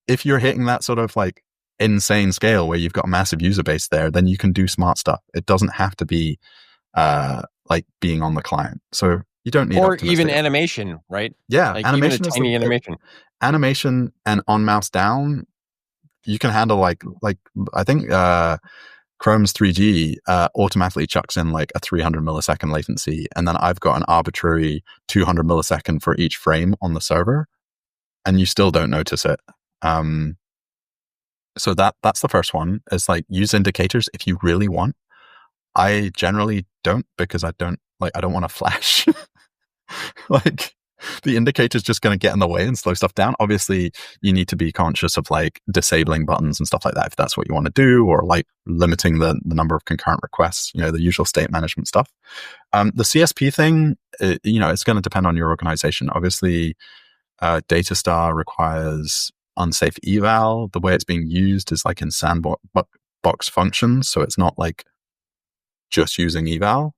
if you're hitting that sort of like insane scale where you've got a massive user base there, then you can do smart stuff. It doesn't have to be like being on the client. So you don't need, or even animation, right? Yeah, like animation, even a tiny animation. Animation and on mouse down, you can handle like I think Chrome's 3G automatically chucks in like a 300 millisecond latency, and then I've got an arbitrary 200 millisecond for each frame on the server, and you still don't notice it. So that's the first one, is like use indicators if you really want. I generally don't, because I don't want to flash. Like the indicator is just going to get in the way and slow stuff down. Obviously, you need to be conscious of like disabling buttons and stuff like that if that's what you want to do, or like limiting the number of concurrent requests, the usual state management stuff. The CSP thing, it's going to depend on your organization. Obviously, Datastar requires unsafe eval. The way it's being used is like in sandbox functions, so it's not like just using eval.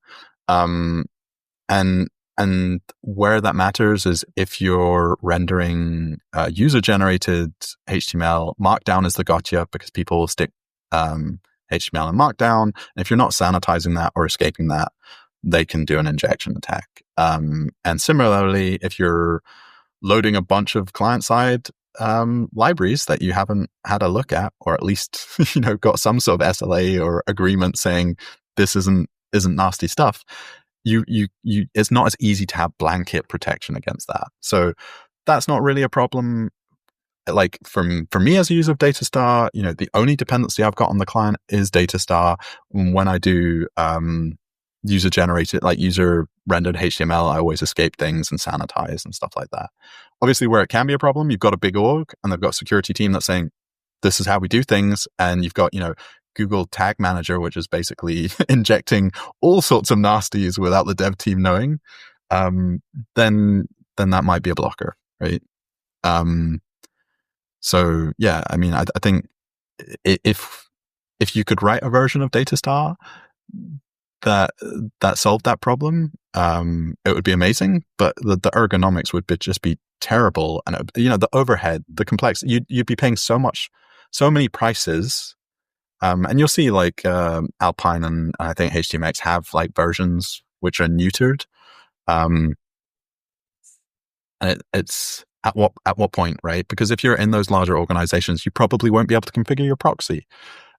And where that matters is if you're rendering user-generated HTML, Markdown is the gotcha, because people will stick HTML in Markdown. And if you're not sanitizing that or escaping that, they can do an injection attack. And similarly, if you're loading a bunch of client-side libraries that you haven't had a look at, or at least got some sort of SLA or agreement saying this isn't nasty stuff, you it's not as easy to have blanket protection against that. So that's not really a problem. Like for me as a user of Datastar, the only dependency I've got on the client is Datastar. When I do user generated, like user rendered HTML, I always escape things and sanitize and stuff like that. Obviously, where it can be a problem, you've got a big org and they've got a security team that's saying, this is how we do things. And you've got, Google Tag Manager, which is basically injecting all sorts of nasties without the dev team knowing, then that might be a blocker, right? So yeah, I mean, I think if you could write a version of Datastar that solved that problem, it would be amazing. But the ergonomics would just be terrible, and the overhead, the complexity, you'd be paying so many prices. And you'll see like Alpine and I think HTMX have like versions which are neutered. And it's at what point, right? Because if you're in those larger organizations, you probably won't be able to configure your proxy.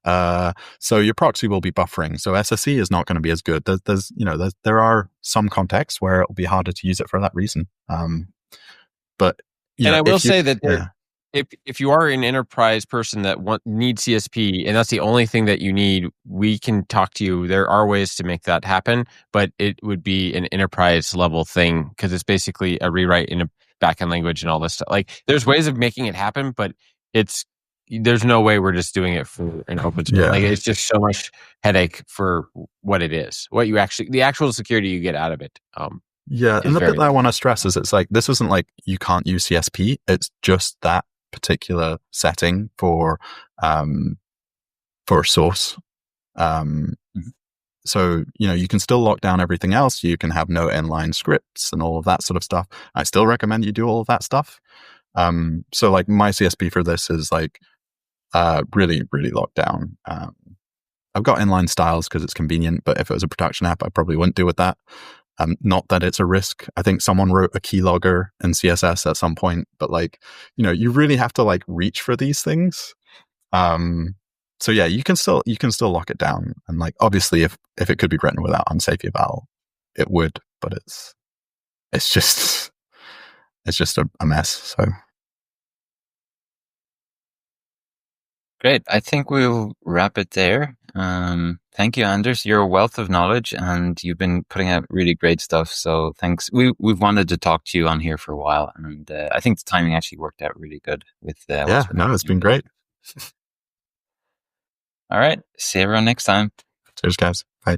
So your proxy will be buffering. So SSE is not going to be as good. There are some contexts where it'll be harder to use it for that reason. But I will say that if you are an enterprise person that needs CSP and that's the only thing that you need, we can talk to you. There are ways to make that happen, but it would be an enterprise level thing because it's basically a rewrite in a backend language and all this stuff. Like there's ways of making it happen, but there's no way we're just doing it for an open source. Yeah. Like it's just so much headache for what it is, the actual security you get out of it. Yeah, and the bit that I want to stress is it's like, this isn't like you can't use CSP. It's just that particular setting for for source. So, you can still lock down everything else. You can have no inline scripts and all of that sort of stuff. I still recommend you do all of that stuff. So like my CSP for this is like really, really locked down. I've got inline styles because it's convenient, but if it was a production app, I probably wouldn't deal with that. Not that it's a risk. I think someone wrote a keylogger in CSS at some point, but like, you really have to like reach for these things. So yeah, you can still lock it down. And like, obviously if it could be written without unsafe eval, it would, but it's just a mess. So great. I think we'll wrap it there. Thank you, Anders. You're a wealth of knowledge and you've been putting out really great stuff. So thanks. We've wanted to talk to you on here for a while, and I think the timing actually worked out really good with it's been great. All right. See everyone next time. Cheers, guys. Bye.